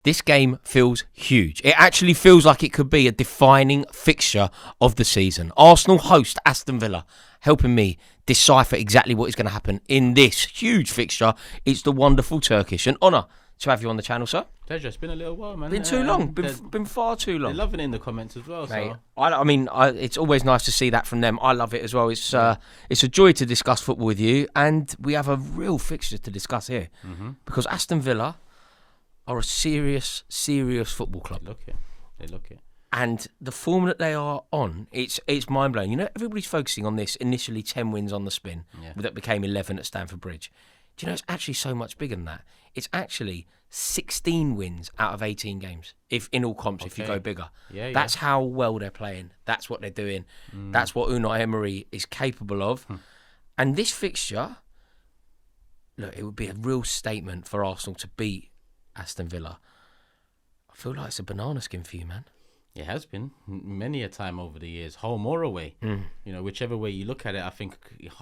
This game feels huge. It actually feels like it could be a defining fixture of the season. Arsenal host Aston Villa, helping me decipher exactly what is going to happen in this huge fixture. It's the wonderful Turkish. An honour to have you on the channel, sir. Pleasure. It's been a little while, man. Been too long. Been far too long. They're loving it in the comments as well. Mate, So I mean, it's always nice to see that from them. I love it as well. It's a joy to discuss football with you, and we have a real fixture to discuss here because Aston Villa are a serious football club. They look it. And the form that they are on, it's mind blowing. You know, everybody's focusing on this initially 10 wins on the spin that became 11 at Stamford Bridge. Do you know it's actually so much bigger than that? It's actually 16 wins out of 18 games, if in all comps, if you go bigger. That's how well they're playing. That's what they're doing. That's what Unai Emery is capable of. And this fixture, look, it would be a real statement for Arsenal to beat Aston Villa. I feel like it's a banana skin for you, man. It has been many a time over the years, home or away. You know, whichever way you look at it, I think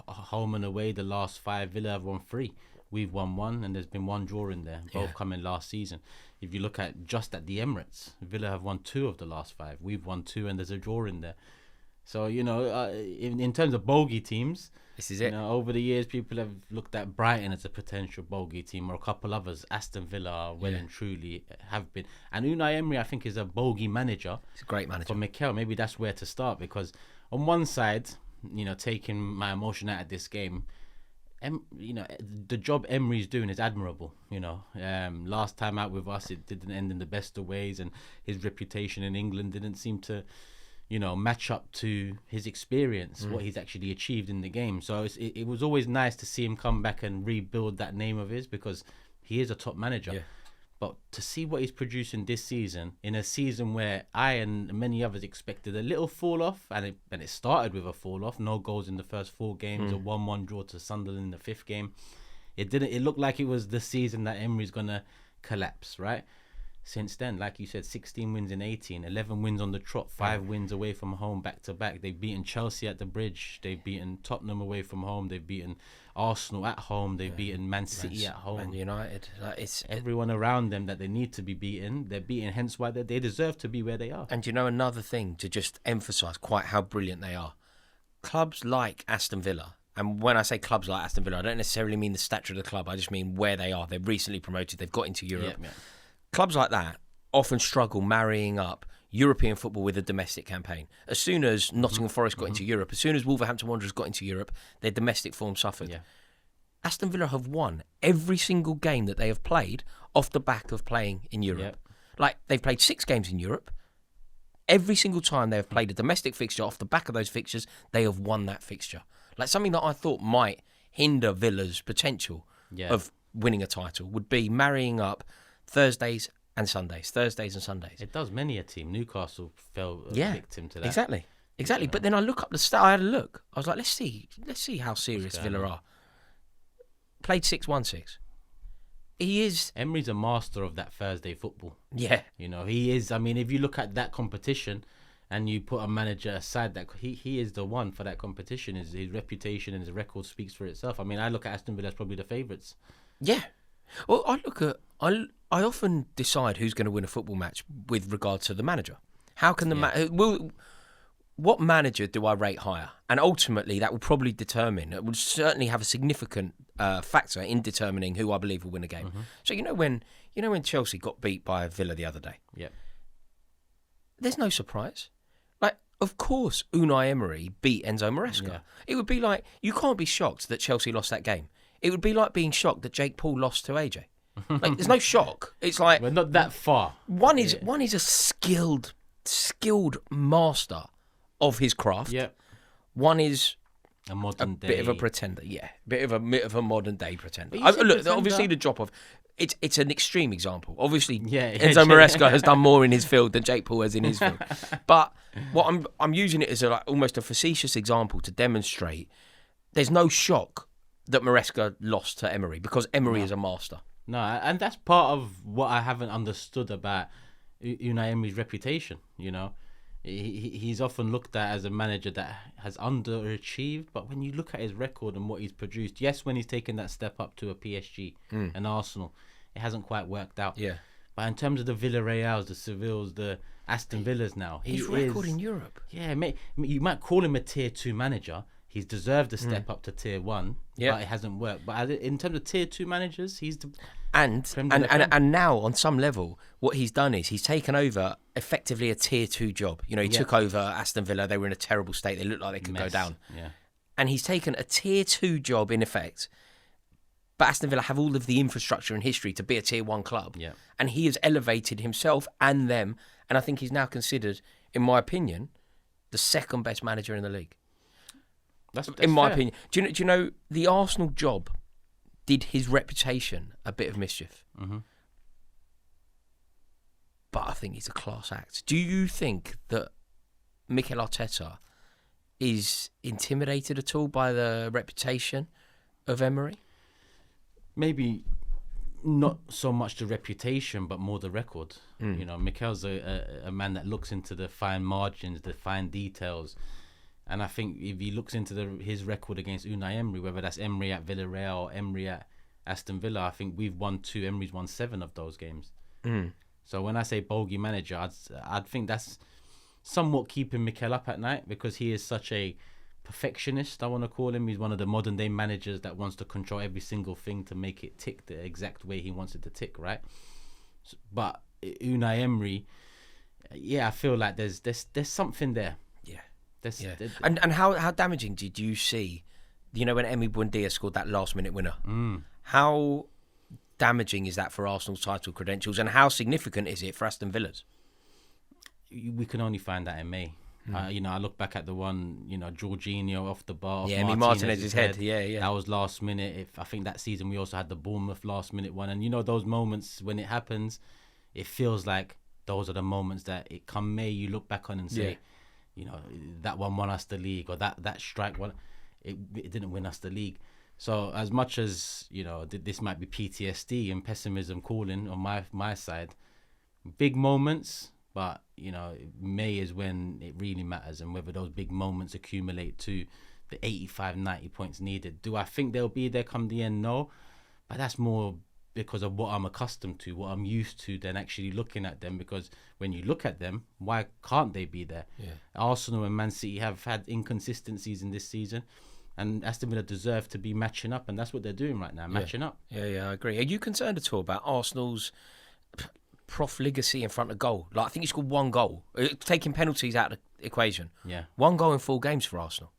home and away, the last 5, Villa have won 3. We've won 1, and there's been 1 draw in there, both coming last season. If you look at just at the Emirates, Villa have won 2 of the last 5. We've won 2, and there's a draw in there. So, you know, in terms of bogey teams, this is it. You know, over the years, people have looked at Brighton as a potential bogey team, or a couple others. Aston Villa, well and truly, have been. And Unai Emery, I think, is a bogey manager. He's a great manager. For Mikel, maybe that's where to start, because on one side, you know, taking my emotion out of this game, you know, the job Emery's doing is admirable. You know, last time out with us, it didn't end in the best of ways, and his reputation in England didn't seem to, you know, match up to his experience, what he's actually achieved in the game. So it was always nice to see him come back and rebuild that name of his, because he is a top manager. But to see what he's producing this season, in a season where I and many others expected a little fall off, and it started with a fall off, no goals in the first 4 games, a 1-1 draw to Sunderland in the 5th game. It looked like it was the season that Emery's gonna collapse, right? Since then, like you said, 16 wins in 18, 11 wins on the trot, 5 wins away from home back to back. They've beaten Chelsea at the Bridge. They've beaten Tottenham away from home. They've beaten Arsenal at home. They've beaten Man City at home. Man United. It's everyone around them that they need to be beaten. They're beaten, hence why they deserve to be where they are. And you know, another thing to just emphasise quite how brilliant they are. Clubs like Aston Villa, and when I say clubs like Aston Villa, I don't necessarily mean the stature of the club. I just mean where they are. They're recently promoted. They've got into Europe. Clubs like that often struggle marrying up European football with a domestic campaign. As soon as Nottingham Forest got into Europe, as soon as Wolverhampton Wanderers got into Europe, their domestic form suffered. Aston Villa have won every single game that they have played off the back of playing in Europe. Like, they've played 6 games in Europe. Every single time they have played a domestic fixture off the back of those fixtures, they have won that fixture. Like, something that I thought might hinder Villa's potential of winning a title would be marrying up Thursdays and Sundays. It does many a team. Newcastle fell victim to that. Exactly. But then I look up the stat. I had a look. I was like, let's see how serious Villa are. Played 6-1-6. He is. Emery's a master of that Thursday football. Yeah. You know, he is. I mean, if you look at that competition and you put a manager aside, that he is the one for that competition. His reputation and his record speaks for itself. I mean, I look at Aston Villa as probably the favourites. Yeah. Well, I often decide who's going to win a football match with regard to the manager. How can what manager do I rate higher? And ultimately, that will probably determine. It will certainly have a significant factor in determining who I believe will win a game. So you know when Chelsea got beat by Villa the other day. There's no surprise. Like, of course, Unai Emery beat Enzo Maresca. It would be like, you can't be shocked that Chelsea lost that game. It would be like being shocked that Jake Paul lost to AJ. Like, there's no shock. It's like, we're not that far. One is a skilled master of his craft. One is a bit of a pretender. Bit of a modern day pretender. Look, obviously the drop off. It's an extreme example. Obviously, Enzo Maresca has done more in his field than Jake Paul has in his field. But what I'm using it as almost a facetious example to demonstrate there's no shock that Maresca lost to Emery, because Emery is a master. No, and that's part of what I haven't understood about Unai Emery's reputation. You know, he's often looked at as a manager that has underachieved, but when you look at his record and what he's produced, yes, when he's taken that step up to a PSG and Arsenal, it hasn't quite worked out. But in terms of the Villarreals, the Sevilles, the Aston Villas now, his record in Europe. Yeah, you might call him a tier 2 manager. He's deserved a step up to tier 1, but it hasn't worked. But in terms of tier 2 managers, he's the and now on some level, what he's done is he's taken over effectively a tier 2 job. You know, he took over Aston Villa. They were in a terrible state. They looked like they could go down. Yeah, and he's taken a tier 2 job in effect. But Aston Villa have all of the infrastructure and history to be a tier 1 club. Yeah. And he has elevated himself and them. And I think he's now considered, in my opinion, the second best manager in the league. That's in my fair. opinion. Do you know the Arsenal job did his reputation a bit of mischief? Mm-hmm. But I think he's a class act. Do you think that Mikel Arteta is intimidated at all by the reputation of Emery? Maybe not so much the reputation, but more the record. You know, Mikel's a man that looks into the fine margins, the fine details. And I think if he looks into his record against Unai Emery, whether that's Emery at Villarreal or Emery at Aston Villa, I think we've won 2, Emery's won 7 of those games. So when I say bogey manager, I'd think that's somewhat keeping Mikel up at night, because he is such a perfectionist, I want to call him. He's one of the modern day managers that wants to control every single thing to make it tick the exact way he wants it to tick, right? But Unai Emery, I feel like there's something there. And how damaging did you see, you know, when Emi Buendia scored that last minute winner? How damaging is that for Arsenal's title credentials, and how significant is it for Aston Villa's? We can only find that in May. You know, I look back at the one, you know, Jorginho off the bar. Yeah, Martinez's head. Yeah. That was last minute. I think that season we also had the Bournemouth last minute one. And, you know, those moments when it happens, it feels like those are the moments that it come May, you look back on and say, you know, that one won us the league, or that strike won. It didn't win us the league. So as much as, you know, this might be PTSD and pessimism calling on my side, big moments. But, you know, May is when it really matters, and whether those big moments accumulate to the 85, 90 points needed. Do I think they'll be there come the end? No. But that's more because of what I'm accustomed to, what I'm used to, than actually looking at them. Because when you look at them, why can't they be there? Yeah. Arsenal and Man City have had inconsistencies in this season, and Aston Villa deserve to be matching up, and that's what they're doing right now, matching up. Yeah, I agree. Are you concerned at all about Arsenal's profligacy in front of goal? Like, I think he scored 1 goal, taking penalties out of the equation. Yeah, 1 goal in 4 games for Arsenal.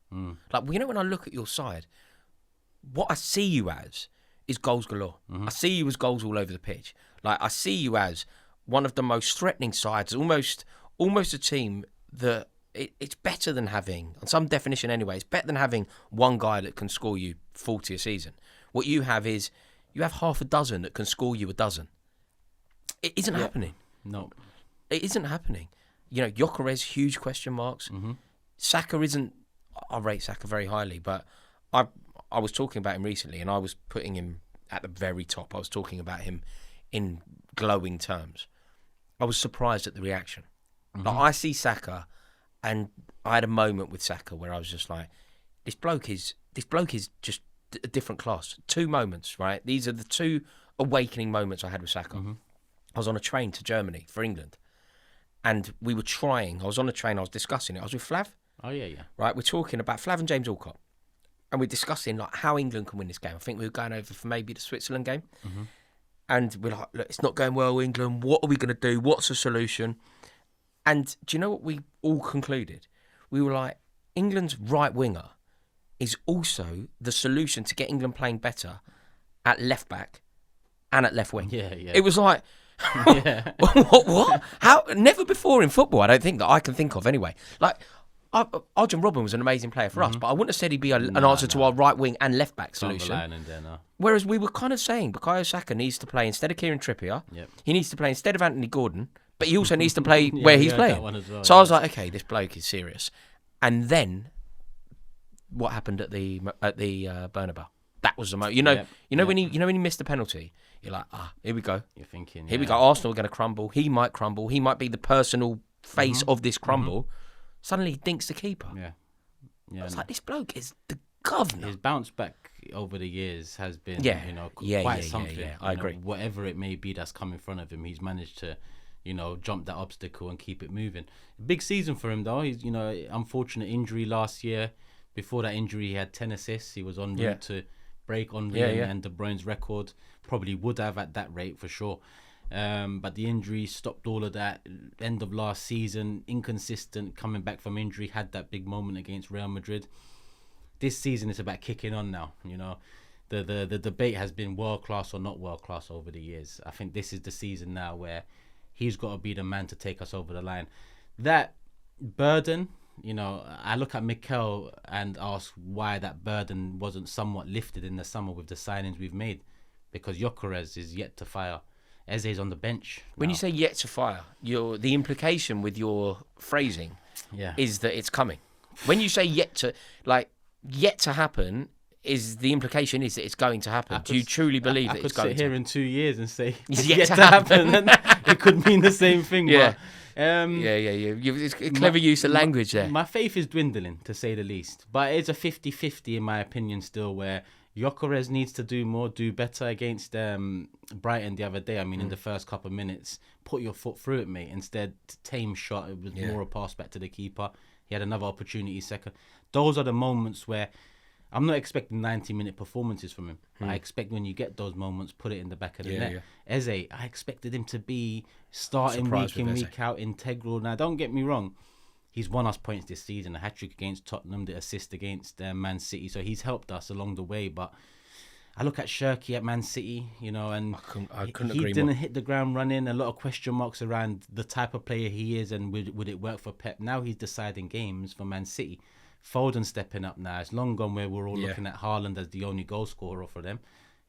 Like, you know, when I look at your side, what I see you as is goals galore. I see you as goals all over the pitch. Like, I see you as one of the most threatening sides, almost a team that it's better than having, on some definition anyway, it's better than having one guy that can score you 40 a season. What you have is you have half a dozen that can score you a dozen. It isn't happening. No. It isn't happening. You know, Gyökeres, huge question marks. Saka isn't... I rate Saka very highly, but I was talking about him recently, and I was putting him at the very top. I was talking about him in glowing terms. I was surprised at the reaction. Like, I see Saka, and I had a moment with Saka where I was just like, this bloke is just a different class. 2 moments, right? These are the 2 awakening moments I had with Saka. I was on a train to Germany for England, and we were trying. I was on a train. I was discussing it. I was with Flav. Oh yeah. Right, we're talking about Flav and James Alcott, and we're discussing like how England can win this game. I think we were going over for maybe the Switzerland game, and we're like, look, it's not going well, England. What are we going to do? What's the solution? And do you know what we all concluded? We were like, England's right winger is also the solution to get England playing better at left back and at left wing. Yeah. It was like, what? How? Never before in football, I don't think, that I can think of anyway. Like, Arjen Robben was an amazing player for us, but I wouldn't have said he'd be an answer to our right wing and left back solution. Whereas we were kind of saying Bukayo Saka needs to play instead of Kieran Trippier. He needs to play instead of Anthony Gordon, but he also needs to play where he's playing. Well, so I was like, okay, this bloke is serious. And then what happened at the Bernabeu? That was the moment. You know when he missed the penalty, you're like, here we go. You're thinking, here we go. Arsenal are going to crumble. He might crumble. He might be the personal face of this crumble. Suddenly he dinks the keeper. Yeah. I was like, this bloke is governor. His bounce back over the years has been, quite something. I agree. Whatever it may be that's come in front of him, he's managed to, jump that obstacle and keep it moving. Big season for him though. He's, unfortunate injury last year. Before that injury, he had 10 assists. He was on route to break Henry and De Bruyne's record. Probably would have at that rate for sure. But the injury stopped all of that. End of last season, inconsistent, coming back from injury, had that big moment against Real Madrid. This season it's about kicking on now. The debate has been world class or not world class over the years. I think this is the season now where he's got to be the man to take us over the line. That burden, I look at Mikel and ask why that burden wasn't somewhat lifted in the summer with the signings we've made, because Gyökeres is yet to fire. Eze's on the bench. When you say yet to fire, the implication with your phrasing is that it's coming. When you say yet to happen, is the implication is that it's going to happen. Do you truly believe that it's going to happen? I could sit here in 2 years and say it's yet to happen. And it could mean the same thing. Yeah. But, It's a clever use of language there. My faith is dwindling, to say the least. But it's a 50-50 in my opinion still, where Gyökeres needs to do better against Brighton the other day. I mean, in the first couple of minutes, put your foot through it, mate. Instead, tame shot. It was more a pass back to the keeper. He had another opportunity second. Those are the moments where I'm not expecting 90-minute performances from him. I expect when you get those moments, put it in the back of the net. Yeah. Eze, I expected him to be starting week in, week out, integral. Now, don't get me wrong. He's won us points this season. A hat-trick against Tottenham, the assist against Man City. So he's helped us along the way. But I look at Shirky at Man City, and I couldn't he agree didn't more. hit the ground running. A lot of question marks around the type of player he is and would it work for Pep. Now he's deciding games for Man City. Foden stepping up now. It's long gone where we're all looking at Haaland as the only goal scorer for them.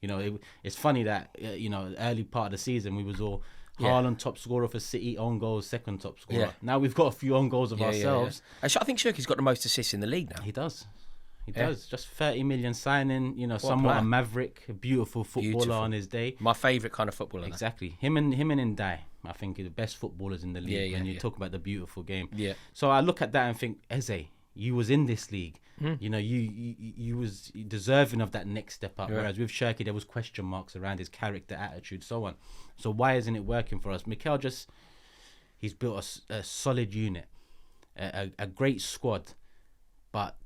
It's funny that, early part of the season we was all Haaland top scorer for City, own goals, second top scorer. Yeah. Now we've got a few own goals of ourselves. I think Shirky's got the most assists in the league now. He does. Just 30 million signing, somewhat a maverick, a beautiful footballer on his day. My favourite kind of footballer. Exactly. Him and Ndai, I think, are the best footballers in the league when you talk about the beautiful game. Yeah. So I look at that and think, Eze, you was in this league. You was deserving of that next step up. Whereas with Shirky, there was question marks around his character, attitude, so on. So why isn't it working for us? Mikel he's built a solid unit, a great squad, but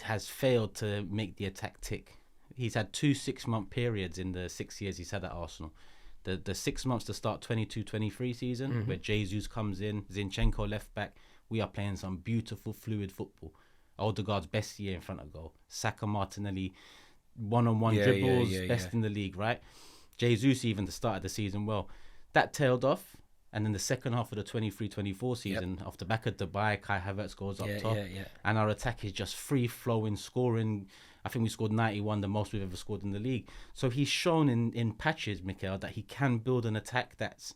has failed to make the attack tick. He's had 2 6-month periods in the 6 years he's had at Arsenal. The 6 months to start 22-23 season, where Jesus comes in, Zinchenko left back. We are playing some beautiful, fluid football. Odegaard's best year in front of goal. Saka, Martinelli, one-on-one dribbles, best in the league, right? Jesus even the start of the season, well, that tailed off. And then the second half of the 23-24 season, off the back of Dubai, Kai Havertz goes up top. And our attack is just free-flowing, scoring. I think we scored 91, the most we've ever scored in the league. So he's shown in patches, Mikel, that he can build an attack that's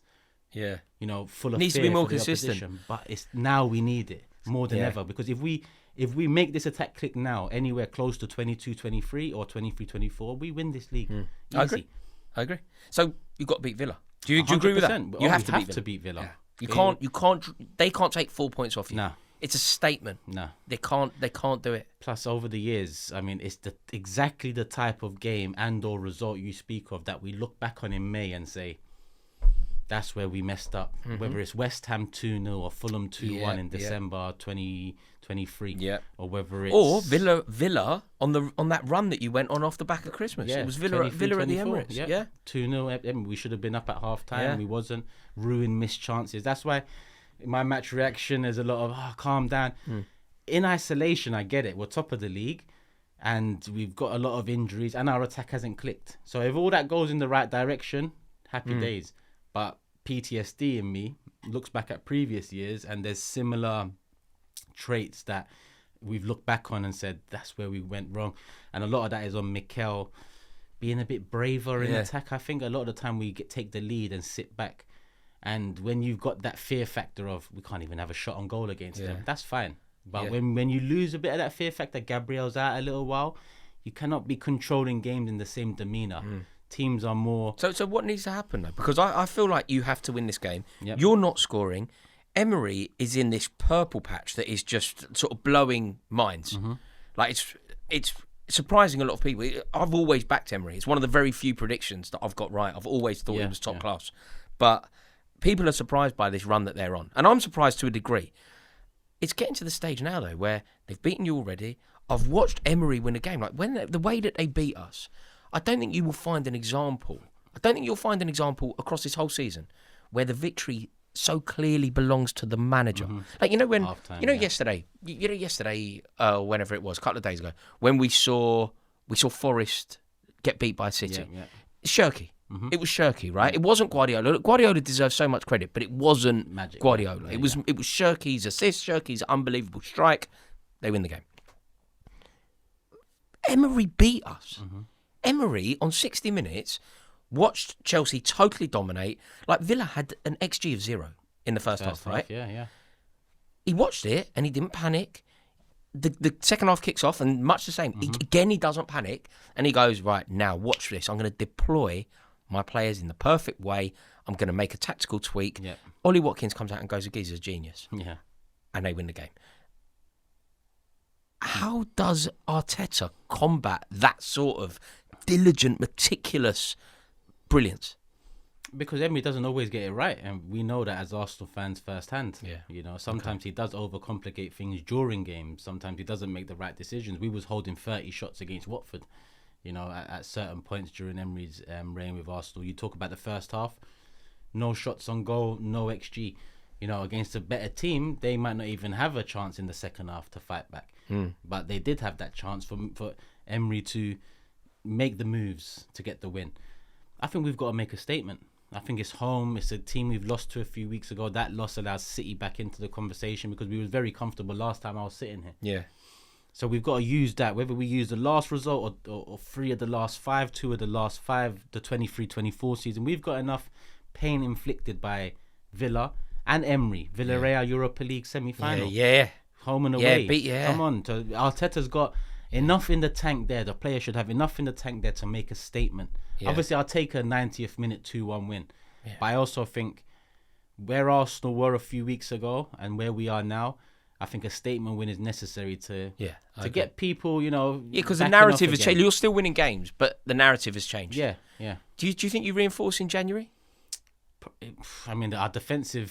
full of needs fear to be more for the consistent. opposition. But it's now we need it more than ever, because if we make this attack click now, anywhere close to 22-23 or 23-24, we win this league. I agree. So you've got to beat Villa. Do you agree with that? You have to beat Villa. Yeah. You can't. They can't take 4 points off you. No. It's a statement. No. They can't do it. Plus, over the years, I mean, it's exactly the type of game and or result you speak of that we look back on in May and say, that's where we messed up. Whether it's West Ham 2-0 or Fulham 2-1 in December 2023, or whether it's Villa on that run that you went on off the back of Christmas. It was Villa at the Emirates. 2-0. We should have been up at half time. We wasn't. Ruined missed chances. That's why my match reaction is a lot of calm down. In isolation, I get it. We're top of the league, and we've got a lot of injuries, and our attack hasn't clicked. So if all that goes in the right direction, happy days. But PTSD in me looks back at previous years, and there's similar traits that we've looked back on and said that's where we went wrong. And a lot of that is on Mikel being a bit braver in attack. I think a lot of the time we take the lead and sit back, and when you've got that fear factor of we can't even have a shot on goal against them, that's fine. But when you lose a bit of that fear factor, Gabriel's out a little while, you cannot be controlling games in the same demeanour. Teams are more... So what needs to happen, though? Because I feel like you have to win this game. You're not scoring. Emery is in this purple patch that is just sort of blowing minds. Like, it's surprising a lot of people. I've always backed Emery. It's one of the very few predictions that I've got right. I've always thought he was top class. But people are surprised by this run that they're on. And I'm surprised to a degree. It's getting to the stage now, though, where they've beaten you already. I've watched Emery win a game. Like the way that they beat us, I don't think you will find an example. I don't think you'll find an example across this whole season where the victory so clearly belongs to the manager. Like, when Half-time, yesterday, whenever it was, a couple of days ago, when we saw Forest get beat by City. Shirky. It was Shirky, right? It wasn't Guardiola. Guardiola deserves so much credit, but it wasn't Guardiola. It was Shirky's assist, Shirky's unbelievable strike. They win the game. Emery beat us. Emery, on 60 minutes, watched Chelsea totally dominate. Like, Villa had an XG of 0 in the first half, right? Yeah. He watched it and he didn't panic. The second half kicks off and much the same. He doesn't panic and he goes, right, now watch this. I'm going to deploy my players in the perfect way. I'm going to make a tactical tweak. Yep. Ollie Watkins comes out and goes, Agizer's genius. Yeah. And they win the game. How does Arteta combat that sort of diligent, meticulous brilliance? Because Emery doesn't always get it right, and we know that as Arsenal fans firsthand. Yeah. Sometimes he does overcomplicate things during games. Sometimes he doesn't make the right decisions. We was holding 30 shots against Watford, at certain points during Emery's reign with Arsenal. You talk about the first half, no shots on goal, no XG. Against a better team, they might not even have a chance in the second half to fight back. But they did have that chance for Emery to make the moves to get the win. I think we've got to make a statement. I think it's home. It's a team we've lost to a few weeks ago. That loss allows City back into the conversation because we were very comfortable last time I was sitting here. Yeah. So we've got to use that, whether we use the last result or 3 of the last 5, 2 of the last 5, the 23-24 season. We've got enough pain inflicted by Villa and Emery. Villarreal Europa League semi-final. Yeah. Home and away. Yeah. Come on. So Arteta's got enough in the tank there. The player should have enough in the tank there to make a statement. Yeah. Obviously, I'll take a 90th minute 2-1 win. Yeah. But I also think where Arsenal were a few weeks ago and where we are now, I think a statement win is necessary to get people, because the narrative has changed. You're still winning games, but the narrative has changed. Yeah. Do you think you reinforce in January? I mean, our defensive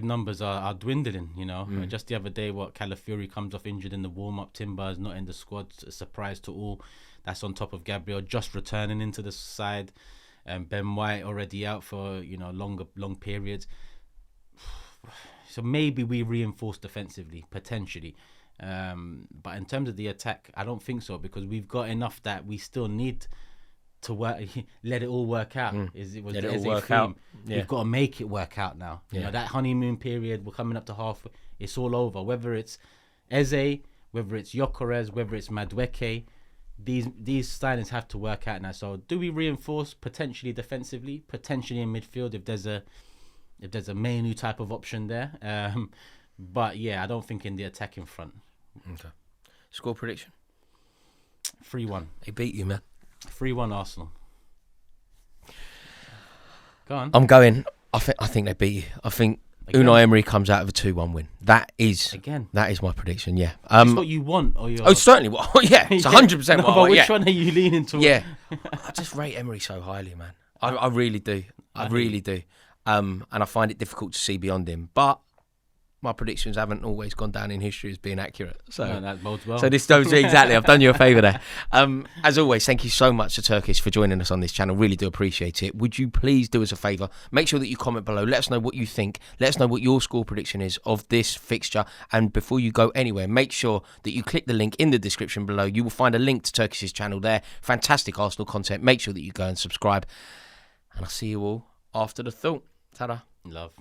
numbers are dwindling. Just the other day, Calafiori comes off injured in the warm-up. Timber is not in the squad. A surprise to all. That's on top of Gabriel just returning into the side. Ben White already out for long periods. So maybe we reinforce defensively, potentially. But in terms of the attack, I don't think so, because we've got enough that we still need to work. Let it all work out. Let it all work out. Yeah. We've got to make it work out now. Yeah. That honeymoon period, we're coming up to half. It's all over. Whether it's Eze, whether it's Gyökeres, whether it's Madueke, these signings have to work out now. So do we reinforce potentially defensively, potentially in midfield if there's a Manu type of option there? But yeah, I don't think in the attacking front. Okay. Score prediction? 3-1. They beat you, man. 3-1 Arsenal. Go on. I'm going. I think they beat you. I think Unai Emery comes out of a 2-1 win. That is my prediction. Yeah. It's what you want, or oh, certainly. Yeah, it's 100% what I want. Which one are you leaning towards? Yeah, I just rate Emery so highly, man. I really do. I really do. And I find it difficult to see beyond him. But my predictions haven't always gone down in history as being accurate. So that bodes well. So this does exactly. I've done you a favour there. As always, thank you so much to Turkish for joining us on this channel. Really do appreciate it. Would you please do us a favour? Make sure that you comment below. Let us know what you think. Let us know what your score prediction is of this fixture. And before you go anywhere, make sure that you click the link in the description below. You will find a link to Turkish's channel there. Fantastic Arsenal content. Make sure that you go and subscribe. And I'll see you all after the thought. Ta-da. Love.